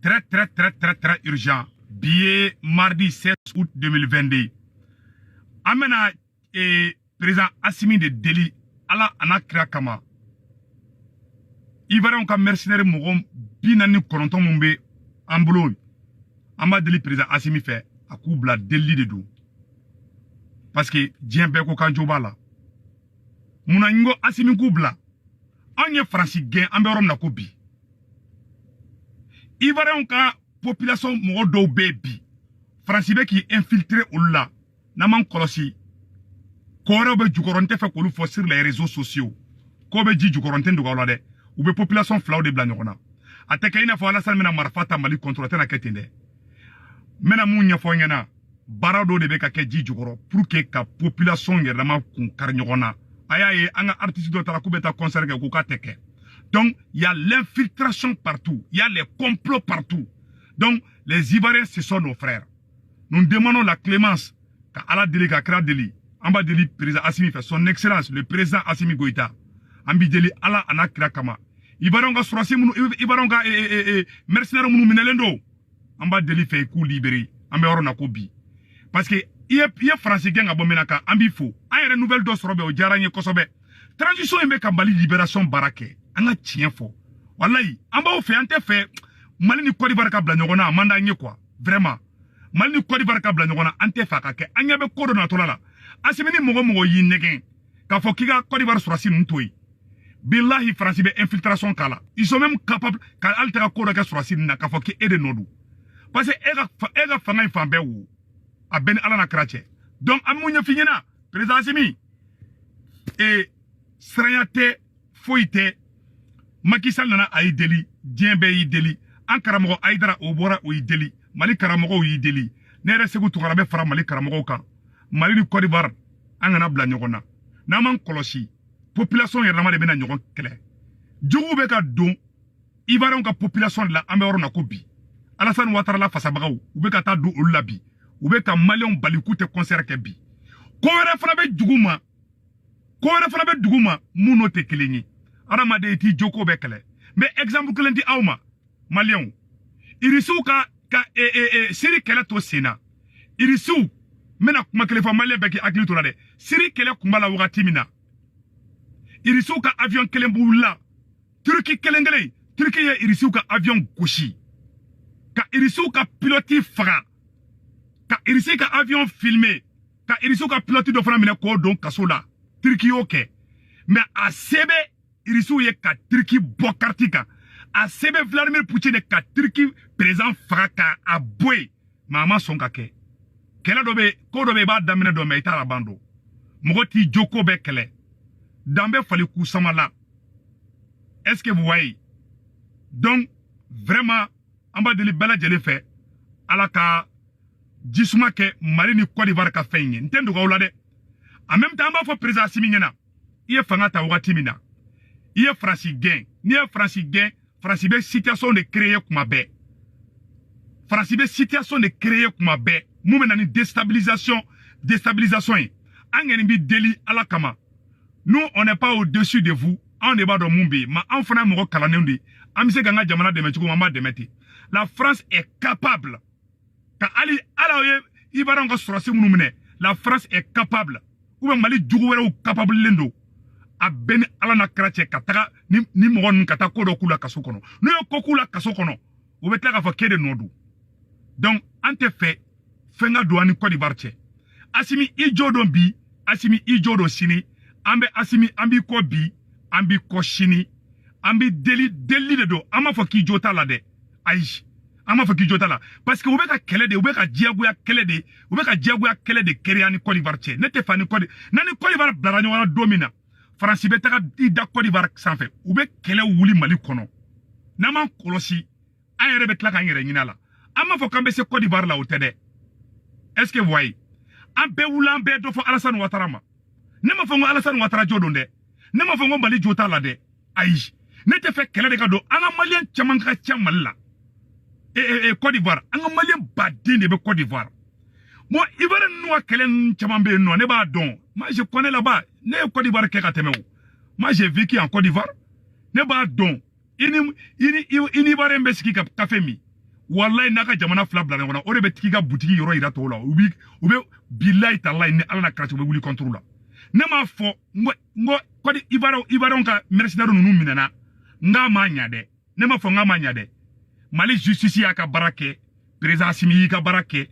très urgent. Billet mardi 16 août 2022. Amena et président Assimi de Deli ala anakra kama. Ivoirien ka mercenaire mogom binani koronton mumbe ambolo. Amba Deli président Assimi fait a kubla Deli de dou. Parce que dien beko kanjo bala. Muna ngo Assimi kubla. Anye Francis gen ambe rom na ko bi. Ivoirien ka population mo do bebi. Francis be qui infiltré oula. Naman kolosi. Kore be jukoronte fe kolu fo sur les réseaux sociaux. Ko be ji jukoronte ndo gawlade. Ou be population flaw de blanyona. Ateka ina fo ala salmena marfata mali contrôler na ketende. Mena munya fo ngena. Barado de be ka ke ji jukoro pour que ka population yerama kun karnyona. Ayaye anga artiste do tala kubeta concert ke ku ka teke. Donc il y a l'infiltration partout, il y a les complots partout. Donc les Ivoiriens ce sont nos frères. Nous demandons la clémence ka ala deli ka kra deli. Amba deli président Assimi fait son excellence le président Assimi Goïta. Ambi deli ala anakra kama. Ibaronga surasi munu ibaronga mercenaire munu minelendo. Amba deli fait coup libéré. Ambe oro na kobi. Parce que il y a français gang abomenaka ambi fo. Ayere nouvelle dos robe o jaranye kosobe. Transition embe kambali libération barake. Anga tien fo. Wallahi amba o fait ante fait Mali ni Côte d'Ivoire ka bla nyogona amanda nye quoi. Vraiment. Mali ni Côte d'Ivoire ka bla nyogona ante fa ka ke anya be kodo na tola la. Assimi ni mogo yi negen. Ka fo kiga Côte d'Ivoire surasi ntoi. Billahi France be infiltration kala. Ils sont même capables ka altera kodo ka surasi na ka fo ki ede nodu. Parce que ega fanga ifambe wu. A ben ala na krache. Donc amunya finyena président Assimi et srayate foite Macky Sall nana ay deli djembe yi deli an karamogo Aïdara Obora o yi deli Mali karamogo yi deli nere segu tukara be fara Mali karamogo kan Mali ni Côte d'Ivoire an gana bla nyogona na man kolosi population yerama de bena nyogon kele jogu be ka don Ivoirien ka population la ambe woro na ko bi Alassane Ouattara la fasabagaw u be ka ta do olu la bi ou be ka Malion balikute concert ke bi ko were fana be duguma muno te kelenyi aramade ti joko be kele mais exemple kelen di awma Malion irisu ka siri kele to sena irisu mena kuma kele fa Malien be ki akili to la de siri kele kumbala wakati mina irisu ka avion kele mbula Turki kelengele Turki ye irisu ka avion goshi ka irisu ka pilote faga ka irisi ka avion filmé ka irisi ka pilote do fana mine ko don kasola Turki oke mais a sebe irisi ye ka Turki bokartika a sebe Vladimir Poutine ka Turki président fraka a boy mama songa ke kela dobe ko dobe ba damine do meita la bando mogoti joko be kele dambe fali ku samala est-ce que vous voyez donc vraiment amba deli bela jeli fait alaka Jisuma ke Mali ni Côte d'Ivoire ka fenye ntendo ga ulade en même temps ba fo président Assimi nyena iye fanga ta wakati mina iye Francis gain ni e Francis gain Francis be situation de créer kuma be Francis be situation de créer kuma be mumena ni déstabilisation angeni bi deli ala kama nous on n'est pas au-dessus de vous on n'est pas dans mumbi ma en fana mo kalanendi amse ganga jamana de metuko mama demeti la France est capable ka ali ala Ivoirien ka surasi munu mine la France est capable ou Mali jugu wɛrɛw capable lendo a beni ala na krache ka taga ni mɔgɔ nun ka taa ko dɔ k'u la kaso kɔnɔ n'u ye ko k'u la kaso kɔnɔ u bɛ tila k'a fɔ k'e de nɔ don donc an tɛ fɛ fɛn ka don an ni Côte d'Ivoire cɛ Assimi i jo don bi Assimi i jo don sini an bɛ Assimi an b'i kɔ bi an b'i kɔ sini an bɛ deli de don an m'a fɔ k'i jo t'a la dɛ ayi ama fa ki jota la parce que ou be ka kele de ou be ka diagoya kele de kere ni Côte d'Ivoire che ne te fa ni Côte nani Côte d'Ivoire blara nyona domina France be ta di da Côte d'Ivoire sanfɛ ou be kele wuli Mali kono na man kolosi ayere be tla ka ngere nyina la ama fo kambe se Côte d'Ivoire la o tede est-ce que vous voyez an be wula an be do fo Alassane Ouattara ma ne ma fo ngo Alassane Ouattara jodo de ne ma fo ngo Mali jota la de ayi ne te fe kele de ka do an Malien chaman ka chamal la Côte d'Ivoire, un Malien badin de Côte d'Ivoire. Moi, Ivoire nous a kelen chamambe non, ne ba don. Moi, je connais là-bas, ne Côte d'Ivoire kekateme. Moi, j'ai vécu en Côte d'Ivoire, ne ba don. Ini Ivoire mbeski ka femi. wallahi naka jamana fla bla ngona o de be tiki ga boutique yoro ira to la ou be billahi tallahi ne ala na kratch be wuli contre la ne ma fo ngo ko di ibaro ka mercenaire nunu minana nga ma nyade ne ma fo nga ma nyade Mali justice ya ka barake président Assimi ka barake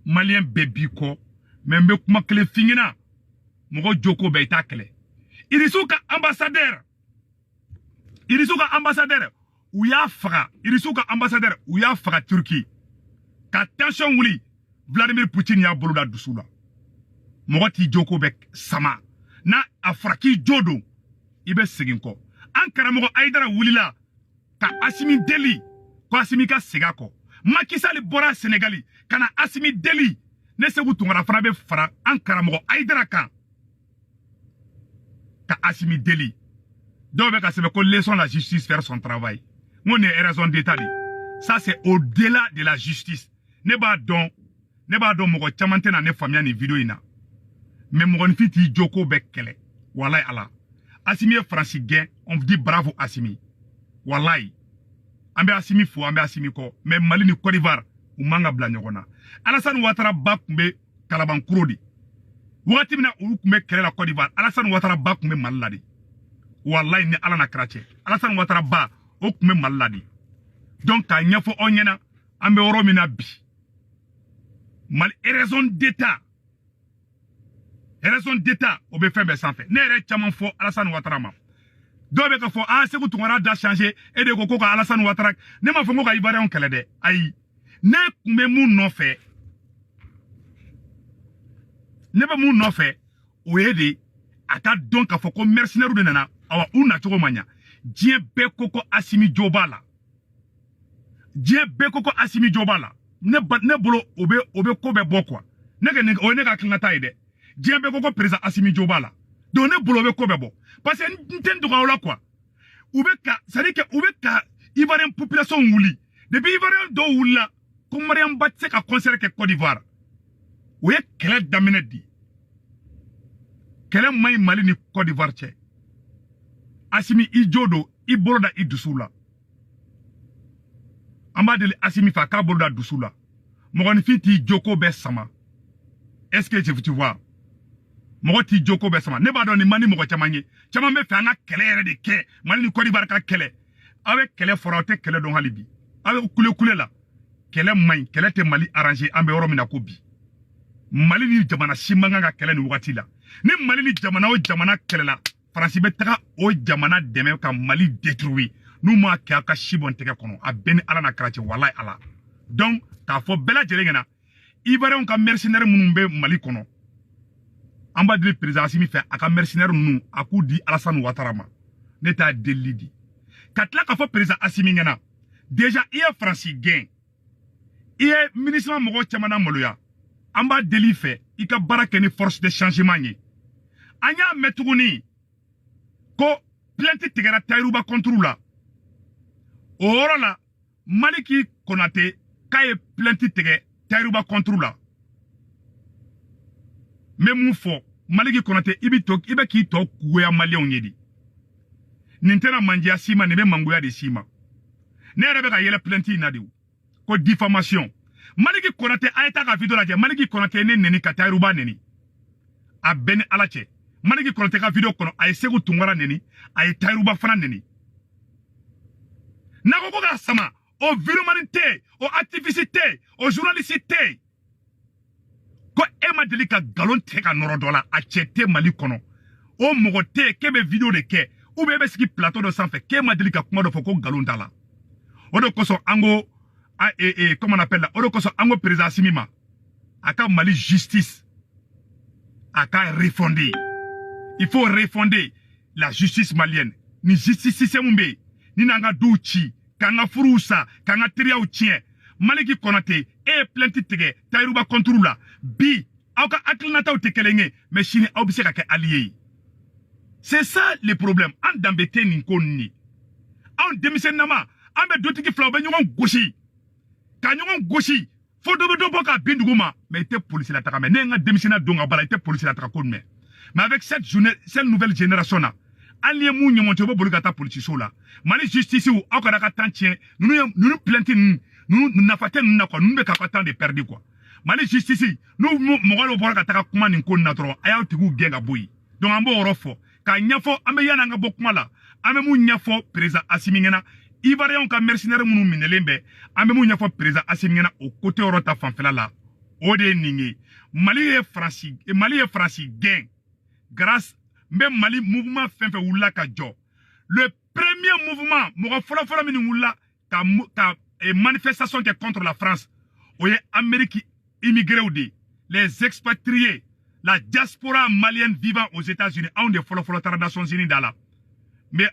malien bebi ko membe kuma kele fingina mogo joko be ta kele irisuka ambassadeur ou ya faga irisuka ambassadeur ou ya faga Turquie ka tension wuli Vladimir Poutine ya bolo da dusula mogo ti joko be sama na afraki jodo ibe segin ko ankara mogo aidara wulila ka Assimi deli ko Assimi ka segako Macky Sall bora Sénégali kana Assimi deli ne segu tungara fana be fara ankara mogo aidara kan ka Assimi deli donc be ka sebe ko laissons la justice faire son travail mon raison d'état di ça c'est au-delà de la justice ne ba don mogo chamante na ne famia ni video ina mais mogo fiti joko be kele wallahi ala Assimi est francilien on dit bravo Assimi wallahi ambe Assimi fo ambe Assimi ko mais Mali ni Côte d'Ivoire ou manga bla nyogona Alassane Ouattara ba kumbe kalaban kurodi wakati mina u kumbe kele la Côte d'Ivoire Alassane Ouattara ba kumbe Mali wallahi ni ala na krache Alassane Ouattara ba o kumbe Mali donc ka nyafo onyena ambe oromina bi Mali raison d'état obe febe sans fait ne re chaman fo Alassane Ouattara ma dobe ka fo se ku tungara da changer et de koko ka Alassane Ouattara ne ma fo ka Ivoirien kele de ayi ne kumbe mu no fe ne ba mu no fe o yede ata donc ka fo ko mercenaire de nana awa una chogo manya dien be koko Assimi Jobala ne bolo obe ko be bokwa ne ka klingata ide dien be koko président Assimi Jobala donc ne bolo be ko be bo parce que ntendo ka ola quoi ubeka ça dit que ubeka Ivoirien population wuli depuis Ivoirien do wula ko Mariam Batse ka concert ke Côte d'Ivoire oye kele damine di kele may Mali ni Côte d'Ivoire che Assimi ijodo iboroda idusula ambadeli Assimi fa ka boroda dusula mogoni fiti joko be sama est-ce que tu vois mogoti joko be sama ne ba don ni mani mogo chamanye chamambe fa nga kele yere de ke Mali ni Côte d'Ivoire ka kele avec kele forote kele don halibi avec kule la kele may kele te Mali arrangé ambe oromina ko bi Mali ni jamana simanga nga kele ni wakati la ni Mali ni jamana o jamana kele la France be taka o jamana deme ka Mali détruit nous ma ka shibon teke kono a beni ala na krache wallahi ala donc ta fo bela jerengena Ivoirien ka mercenaire munumbe Mali kono amba de président Assimi fait aka mercenaire nu akudi Alassane Ouattara ma ne ta delidi katla ka fo président Assimi ngena déjà il est francilien il est ministre mogo chamana moloya amba deli fait ika baraka ni force de changement ni anya metuguni ko plainte tigara Tayrouba contre la orola Maliki Konaté kaye plainte tigara Tayrouba contre la même fo Maliki Konaté ibe ki to kuya malien yedi nintena manjia sima nebe mangoya de sima ne rebe ka yele plainte inadi ko diffamation Maliki Konaté ayeta ka video la je Maliki Konaté ne neni ka Tayrouba neni a beni alache Maliki Konaté ka video kono ay segu tungara neni ay Tayrouba fana neni na ko ka sama o virumanité o activité o journalisté ko e ma deli ka galon te ka noro dola a chete Mali kono o mogote kebe video de ke ou be siki plateau de sanfé ke ma deli ka kuma do foko galon dala o do koso ango comment on appelle là o do koso ango président Simima aka Mali justice aka refonder il faut refonder la justice malienne ni justice système mbe ni nanga douchi kanga furusa kanga triya uchien Maliki Konaté e plainte tege Tayrouba contre la bi auka aklinata utekelenge mais chine obise ka allié c'est ça le problème en d'embêter ni konni en démission nama ambe dotiki flaw be nyon goshi ka nyon goshi fo do boka binduguma mais te police la taka mais nga démissionna donga bala te police la taka kon mais avec cette nouvelle génération là allié mu nyonto bo bolugata police so la Mali justice ou akada ka tantien nous plainte nous nous n'affaire nous quoi nous be ka temps de perdre quoi Mali justice nous mogolo bora ka taka kuma ni ko na tro aya tigu genga boyi donc ambo orofo ka nyafo ambe yana nga bokuma la ambe mu nyafo président Assimi ngena Ivoirien ka mercenaire munu minelembe ambe mu nyafo président Assimi ngena au côté orota fanfela la ode ningi Mali est Franci gain grâce même Mali mouvement fenfe wula ka jo le premier mouvement mo fola mini wula ka manifestation qui est contre la France oye Amérique immigré ou les expatriés la diaspora malienne vivant aux États-Unis ont des follow des Nations Unies là mais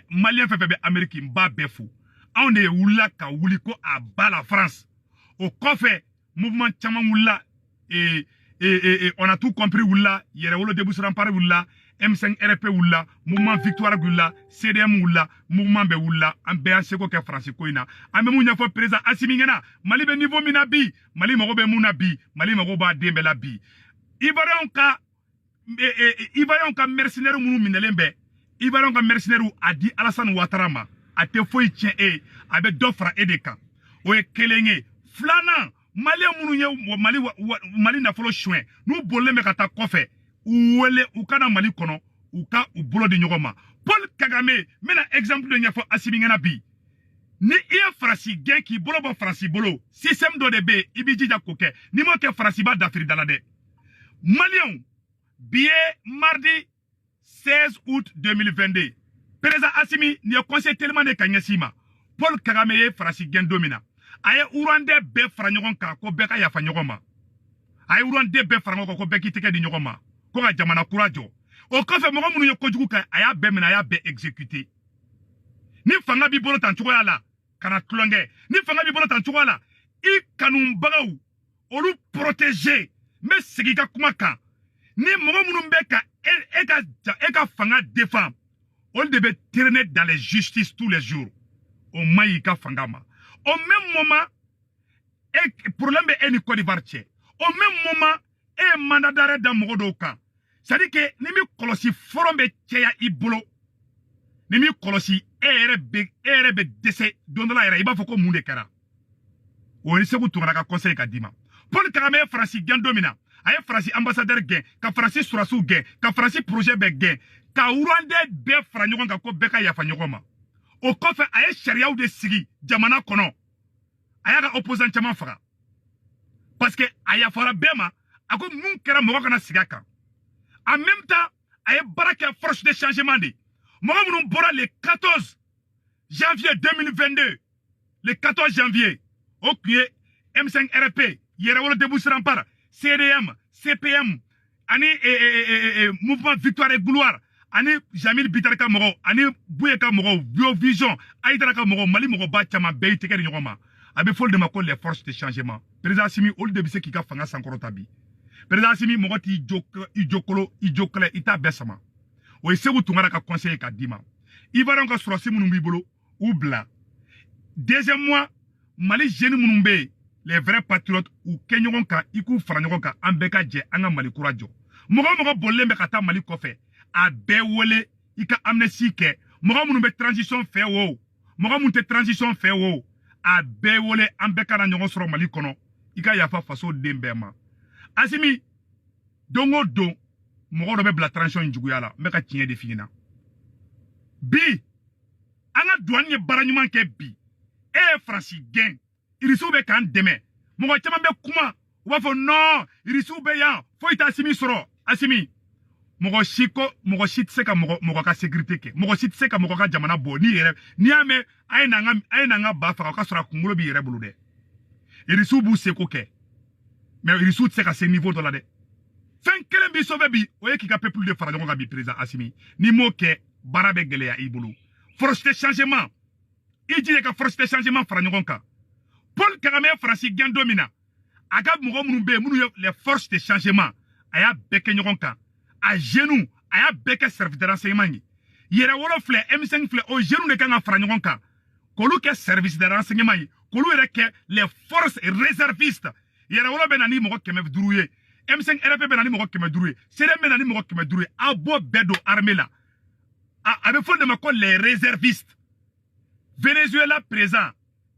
malien fait Amérique mba befu on est wula ka wuliko à bas la France au coffre mouvement chama wula et on a tout compris wula yere wolo début sur empare wula M5 RP wula mouvement victoire wula CDM wula mouvement be wula en BAC ko ke France ko ina ame mu nyafo président Assimi ngena Mali be niveau minabi Mali mo be munabi Mali mo ba dembe la bi Ivoirien ka mercenaire munu minelembe Ivoirien ka mercenaire a dit Alassane Ouattara ma a te foi tien abe dofra edeka o e kelenge flana Mali munu nye Mali na folo chouin nous bolle me kata kofe ouele ou kana Mali kono ou ka ou bolo de nyogoma Paul Kagame mena exemple de nyafo Assimi ngena bi ni iya farasi gen ki bolo bo farasi bolo système do de be ibiji ja koke ni mo ke farasi ba d'Afrique dalade Malien billet mardi 16 août 2022 président Assimi ni conseil tellement de kanyasima Paul Kagame ye farasi gen domina aye urande be faranyogon ka ko be ka yafa nyogoma aye urande be faranyogon ko be ki teke di nyogoma ko ga jamana kurajo o ko fe mo munu yo kojugu ka aya be mina aya be exécuter ni fanga bi bolo tan choya la kana klonge ni fanga bi bolo tan choya la I kanum bagaw olu protéger mais sigika kuma kan ni mo munu be ka e ka fanga défend on devait traîner dans les justices tous les jours au maïka fangama au même moment et problème est ni Côte d'Ivoire au même moment et mandat d'arrêt dans modo kan c'est-à-dire que ni mi kolosi forum be cheya ibolo ni mi kolosi erebe décès don la era iba foko munde kara o ni sebu tungara ka conseil ka dima Paul Kagame France gen domina aye France ambassadeur gen ka France surasu gen ka France projet be gen ka urande be franyogon ka ko be ka yafa nyogoma o kofe aye sharia ou de sigi jamana kono aya ka opposant chama faga parce que aya fara bema ako mun kera mo kana sigaka en même temps aye baraka force de changement de mo mun bora le 14 janvier 2022 le 14 janvier au pied M5 RP yere wolo debout sur rempart CDM CPM ani mouvement victoire et gloire ani Jamil Bitarka Moro ani Bouyeka Moro Biovision Aïdaraka Moro Mali Moro ba chama be teke nyoma abe fol de makol les forces de changement président Assimi ol de bise ki ka fanga sankoro tabi président Assimi Moro ti ijokole ita besama o sebu tungara ka conseiller ka dima Ivoirien ka surasi munu bibolo ou bla deuxième mois Mali jeune munu be les vrais patriotes ou kenyogon ka iku faranyogon ka ambeka je anga Mali kurajo mogo bolle me kata Mali kofe a be wole ika amnesty ke mogo munu be transition fe wo mogo munu te transition fe wo a be wole ambeka na nyogon soro Mali kono ika yafa faso dembema Assimi dongo don mogo do be bla transition njuguya la meka tiye de finina bi anga douane baranyuma ke bi France gain irisu be kan deme mogo chama be kuma wa fo non irisu be ya fo ita Assimi soro Assimi mogo shit se ka mogo ka sécurité ke mogo shit se ka mogo ka jamana bo ni yere ni ame ay nanga ba fa ka sora kungulo bi yere bulu de irisu bu se ko ke mais irisu se ka ce niveau de la de fin kelen bi sauver bi o ye ki ka peuple de farajon ka bi président Assimi ni mo ke barabe gele ya ibulu force de changement iji ka force de changement farajon ka Paul Kagame France gen domina aga mogo munu be munu les forces de changement aya beke nyogon ka a genou aya beke service de renseignement yere wolo fle M5 fle o genou de kanga fra nyogon ka kolu ke service de renseignement kolu ere ke les forces réservistes yere wolo be nani mogo keme duruye M5 RP be nani mogo keme duruye CDM be nani mogo keme duruye abo bedo armée là avec fond de ma les réservistes Venezuela présent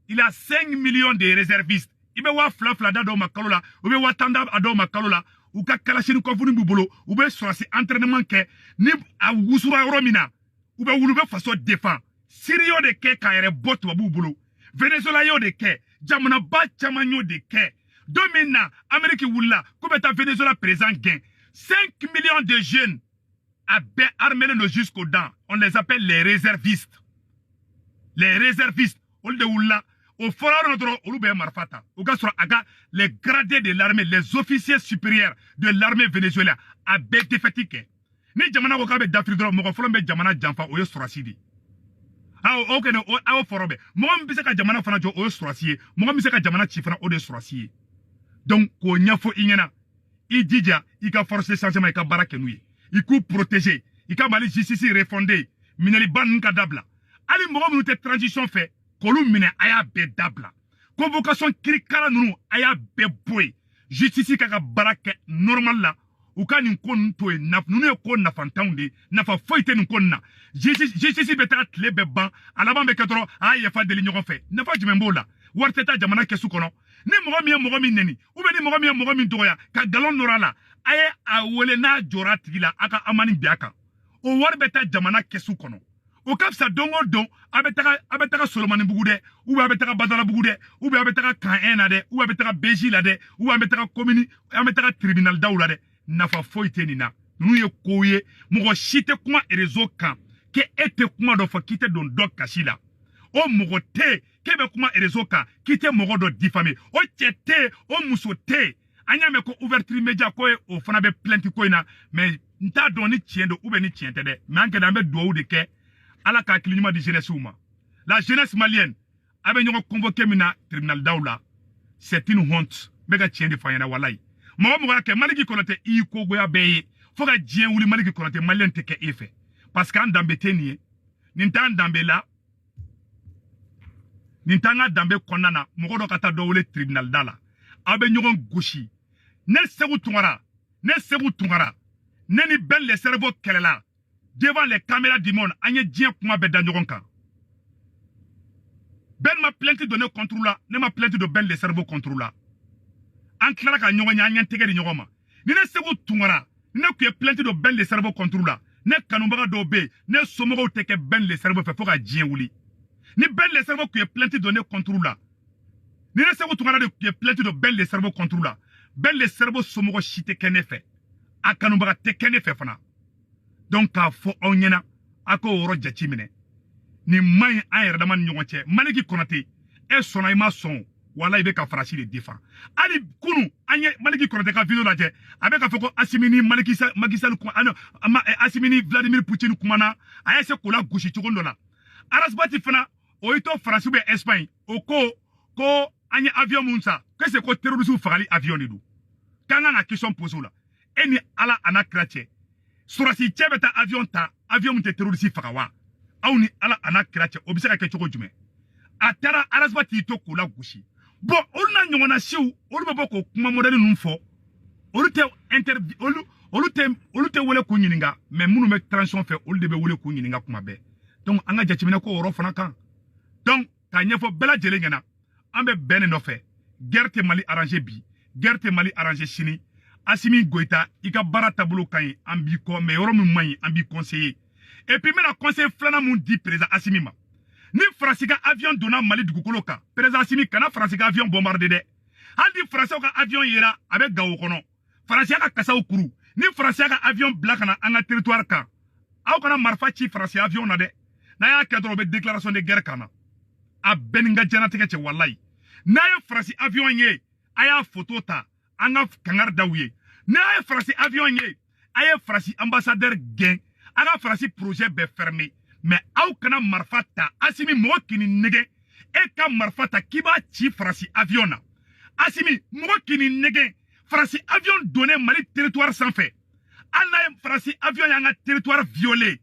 il a 5 millions de réservistes. Il be wa fla da do makalola, ou be wa tanda ado makalola, ou ka kalashini kofuni bubolo, ou be sur entraînement ke ni a wusura romina, ou be wulu be faso défend. Syrio de ke ka ere bot wa bubolo. Venezuela yo de ke, jamana ba chamanyo de ke. Domina Amérique wula, comme ta Venezuela présent gain. 5 millions de jeunes armés jusqu'aux dents. On les appelle les réservistes. Les réservistes. On les wula. Au fora notre Olube Marfata. Au cas sur Aga, les gradés de l'armée, les officiers supérieurs de l'armée vénézuélienne. A bête fatigué. Ni jamana wakabe d'Afrique, mon frère jamana jamfa oyo surasidi. Ah ok no awo forobe. Mo mbise ka jamana fana jo oyo surasiye. Mo mbise ka jamana chifana ode surasiye. Donc ko nyafo inyana. I dija, i ka force de changement, i ka barake nouye. I ku protéger, i ka mali justice refondé. Mineli ban nka dabla. Ali mo mnou te transition fait. Kolu mine aya be dabla. Convocation kirikala nunu aya be boy. Justice kaka barake normal la. Ou ka nin kon toye naf nunu ko nafantaunde nafa foite nin kon na. Justice beta tle be ban alaban be katoro aya fa deli nyogon fe. Nafa jimembo la. Warteta jamana kesu kono. Ni mogo mi neni. Ou be ni mogo mi doya ka galon norala. Aye a wele na jora tigila aka amani biaka. O war beta jamana kesu kono. O kapsa dongo don abetaka Solomani bugude ou abetaka Badala bugude ou abetaka Kaena de ou abetaka Beji la de ou abetaka commune abetaka tribunal daoula de nafa foite nina nous ye koye mogo shite kuma erezo kan ke ete kuma do fa kite don dok kashila o mogo te kebe kuma erezo kan kite mogo do diffamé o tete o muso te anya me ko ouverture media ko o fana be plainte ko ina mais nta don ni tiendo ou be ni tiente de mais anke da be do de ke ala ka klignuma di jeunesse ouma. La jeunesse malienne avait nous convoqué mina tribunal daoula. C'est une honte. Bega tien de fayana walay. Mo ke maliki konote i ko goya beye. Foga dien wuli maliki konote malien teke efe. Parce qu'en dambete nié. Nintan dambe la. Nintanga dambe konana. Mo do kata do wule tribunal dala. Abe nyogon gouchi. Ne seru tungara. Ne seru tungara. Ne ni bel le cerveau kelela. Devant les caméras du monde, anye dien kuma be danyogon kan. Ben ma plainte donné contre la, ne ma plainte de ben le cerveau contre la. En clara ka nyogon nya tege di nyogoma. Ni ne sego tungara, ni ne ku plainte de ben le cerveau contre la. Ne kanumbaga do be, ne somogo teke ben le cerveau fe foka dien wuli. Ni ben le cerveau ku plainte donné contre la. Ni ne sego tungara de ku plainte de ben le cerveau contre la. Ben le cerveau somogo shite kene fe. Akanumbaga tekene fe fana. Donc ka fo onyena ako woro jachimine ni may ayere dama nyonche maliki konate e sona ima son wala ibe ka farashi de défend ali kunu anye maliki konate ka video laje abe ka foko asimini maliki magisal ko ano asimini Vladimir Poutine kumana ayese kola gushi chokondo la arasbati fana o ito farashi be Espagne o ko anye avion munsa que c'est ko terroriste fagali avion nidu kanga na question pose la eni ala anakrache surasi chebeta avion mte terroriste fakawa au ni ala anakrache obisaka ke choko jume atara arasbati to kula gushi bon oluna nyongona shiu olu boko kuma modeli numfo olute olute wole kunyininga mais munu me transition fait olu de be wole kunyininga kuma be donc anga jachimina ko woro fana kan donc ka nyefo bela jele ngena ambe bene no fe guerre Mali arrangé bi guerre Mali arrangé chini Assimi Goïta, il a bara tableau kaye, ambiko, mais yoro moumayi, ambi conseiller. Et puis, maintenant, conseil flana moun dit président Assimi ma. Ni Fransika avion donna Mali du Kukoloka. Président Assimi, kana Fransika avion bombardé de. Andi Fransika avion yera, avec Gaokono. Fransika kasa okuru. Ni Fransika avion black na anga territoire kan. Aou kana marfachi Fransika avion na de. Na ya kadro be déclaration de guerre kana. A beninga djana teke che wallahi. Na ya Fransika avion ye, aya photo ta. Anga kangar daouye. Na ye Fransi avion ye. Aye Fransi ambassadeur gain. Aga Fransi projet be fermé. Mais au kana marfata. Assimi mo kini nege. E ka marfata kiba chi Fransi avion na. Assimi mo kini nege. Fransi avion donné Mali territoire sans fait. Ana Fransi avion yanga territoire violé.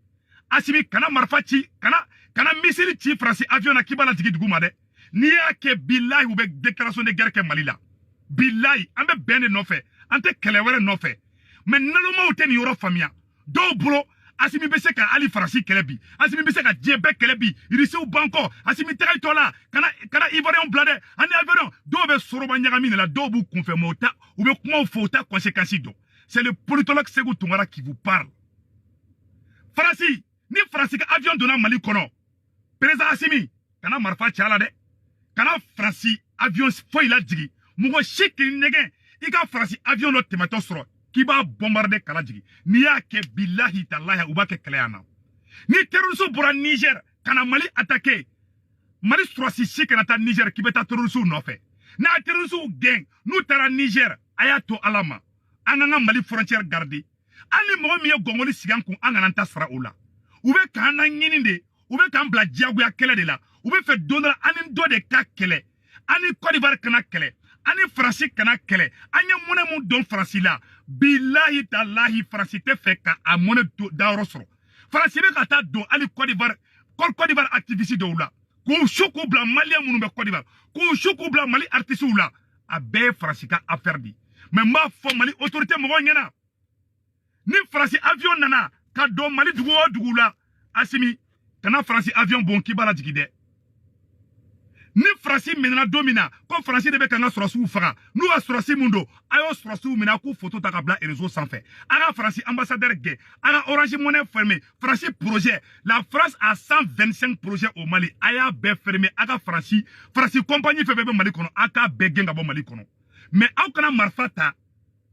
Assimi kana marfati. Kana missile chi Fransi avion na kiba la tigi duguma de. Ni ya ke billahi ou be déclaration de guerre ke Mali la. Billahi, ambe bene no fe, ante kelewere no fe. Mais naloma uten yoro famia. Do bro, Asimi bese ka ali farasi kelebi. Asimi bese ka djebe kelebi. Irisi ou banko. Asimi teray tola. Kana Ivoirian blade. Ani Ivoirian. Do be soroba nyagami la do bu confirmer ota. Ou be comment fauta conséquences do. C'est le politologue Segou Tungara qui vous parle. Farasi. Ni farasi ka avion donna Mali kono. Président Asimi. Kana marfa chala de. Kana farasi avion foi la djigi. Mugo shiki negen. Ika farasi avion no temato soro. Qui va bombarder Kaladjigi. Ni ya ke billahi tallahi ou ba ke kleana. Ni terrorisme pour Niger, kana Mali attaqué. Mali stroisi si kana ta Niger qui beta terrorisme no fait. Na terrorisme gang, nous tara Niger, ayato alama. Ananga Mali frontière gardée. Ani mo mi gongoli sigan kun angananta sra oula. Oube kana nyininde, oube kan bla diagu ya kele de la. Oube fait donner anin do de ka kele. Ani Côte d'Ivoire kana kele. Ani Fransi kana kele. Anya mone mon don Fransi la. Billahi tallahi Fransi te fait ka amone da rosro. Fransi be kata do ali Côte d'Ivoire activiste do la. Ko choko bla Malien munu be Côte d'Ivoire. Ko choko bla Mali artiste la. A be Fransi ka affaire di. Mais ma fo Mali autorité mo ngena. Ni Fransi avion nana ka do Mali dugu la. Asimi kana Fransi avion bon ki bala jigide. Ni Fransi menena domina ko Fransi de be kanga sorosu fara nous a sorosi mundo ayo sorosu mina ku photo ta kabla et réseau sans fait ara Fransi ambassadeur gay ara Orange Money fermé Fransi projet la France a 125 projets au Mali aya be fermé aga Fransi compagnie fait be Mali kono aka be genga bo Mali kono mais aw kana marfata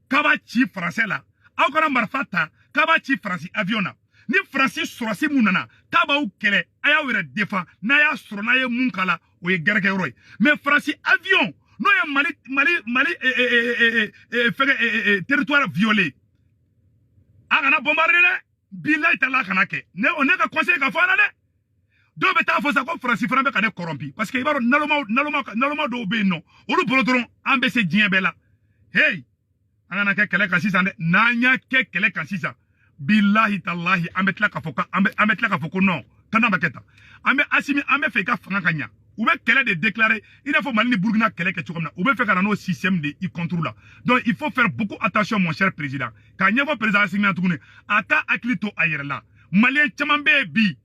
kaba chi français la aw kana marfata kaba chi Fransi aviona ni Fransi sorosi munana kaba u kele aya were defa na ya soro na ye munkala oye gerke roy mais Fransi avion no ye Mali territoire violé agana bombarder de billahi tala kana ke ne on ka conseil ka fana de do beta fo sa ko Fransi fana be ka de corrompi parce que ibaro naloma do be no olu bolodron ambese dien bela hey agana ke kele ka sisande nanya ke kele ka sisa billahi tallahi ametla ka foko non tana baketa ambe Asimi ambe fe ka fanga kanya ou bien qu'elle de déclarer il faut Mali ni Burkina qu'elle est comme ou bien faire un autre système de contrôle là donc il faut faire beaucoup attention mon cher président quand il y a un président Assimi Tourné aka aklito ayer là Malien chamambe bi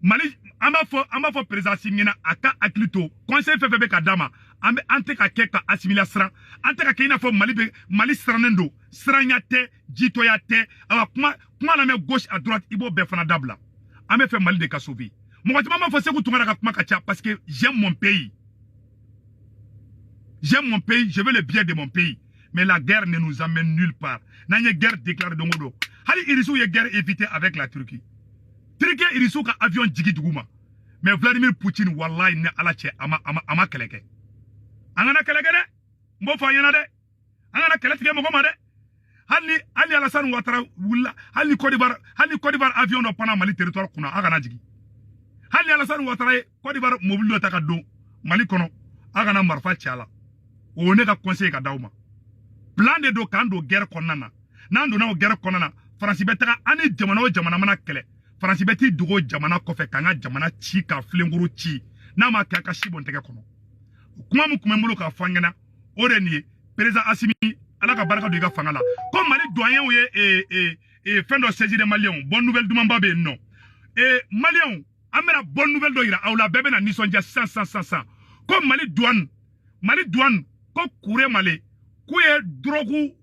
Mali amba fo président Assimi na aka aklito conseil FFB kadama ambe ante ka keka assimilation ante ka kina fo Mali stranendo stranyate jitoyate ala kuma na me gauche à droite ibo be fana dabla ambe fait Mali de ka sauver. Parce que j'aime mon pays. J'aime mon pays, je veux le bien de mon pays. Mais la guerre ne nous amène nulle part. N'a une guerre déclarée dans le monde. Hali irisu y guerre évitée avec la Turquie. Turquie irisu ka avion djigi duguma. Mais Vladimir Poutine wallahi ne alache ama keleke. Angana keleke de. Mbo fa yana de. Angana keleke mo goma de. Hali Alassane Ouattara wula hali Côte d'Ivoire avion no pana Mali territoire kuna agana djigi. Hali Alassane Ouattara Côte d'Ivoire mobile do taka do Mali kono agana marfa tiala o ne ka conseil ka dawma plan de do kando guerre konana nando na guerre konana France betaka ani jamana mana kele France beti dugo jamana ko fe kanga jamana chi ka flenguru chi na ma ka shibon teke kono kuma mulo ka fangena o de ni président Assimi ala ka baraka do ga fangala comme Mali doyen ou fin de saisir des Maliens bonne nouvelle du Mambabe non Maliens amena bonne nouvelle do ira awla bebe na nisonja 100 comme Mali douane ko kure Mali kuye drogu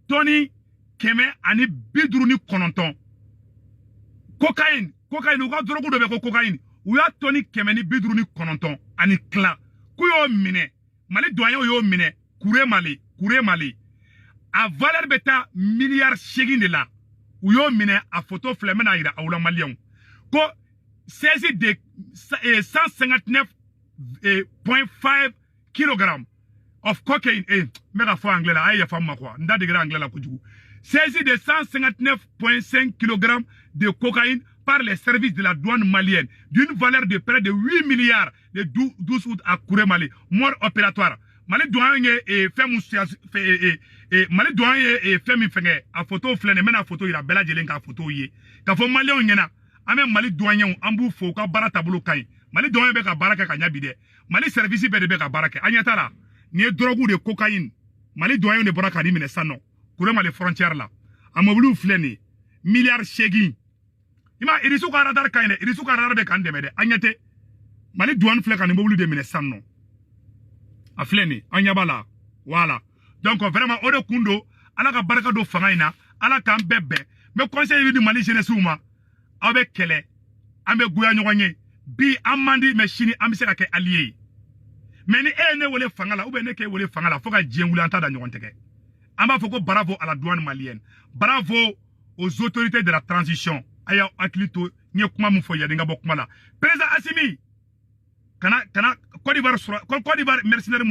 toni keme ani bidru ni kononton cocaïne ou ka drogu do be ko cocaïne ou ya toni keme ni bidru ni kononton ani kla kuyo mine Mali douane yo mine kure Mali a valeur beta milliard shegin de la ou yo mine a photo flemena ira awla Malien ko saisi de 159.5 kg of cocaine mega fo anglais la ay femme quoi nda de anglais la kujugu saisi de 159.5 kg de cocaïne par les services de la douane malienne d'une valeur de près de 8 milliards le 12 août à Kouré Mali mort opératoire Mali douane Mali douane fait mi fenge a photo flene mena photo ira bela jelen ka photo ye ka fo Mali on ngena ame Mali douane ambu fo ka barata bulu kai Mali douane be ka baraka ka nyabide Mali service be ka baraka anyata la ni drogue de cocaïne Mali douane ne baraka ni mine sano Kouré Mali frontière la amobulu flene milliard shegi ima irisu ka radar kayne irisu ka radar be kan demede anyete mali douane fle kan mobile de mine sanno afleni anyabala wala donc vraiment o de kundo ala ka baraka do fanga ina ala kan bebe me conseil di mali jeunesse uma abe kele ambe guya nyonye bi amandi me chini amse ka ke allié mais ni ne wole fanga la ou be ne ke wole fanga la faut ka djengulu anta da nyonte ke amba faut ko bravo à la douane malienne bravo aux autorités de la transition aya aklito nye kuma mu fo yadinga bokuma la président Assimi kana Côte d'Ivoire mercenaire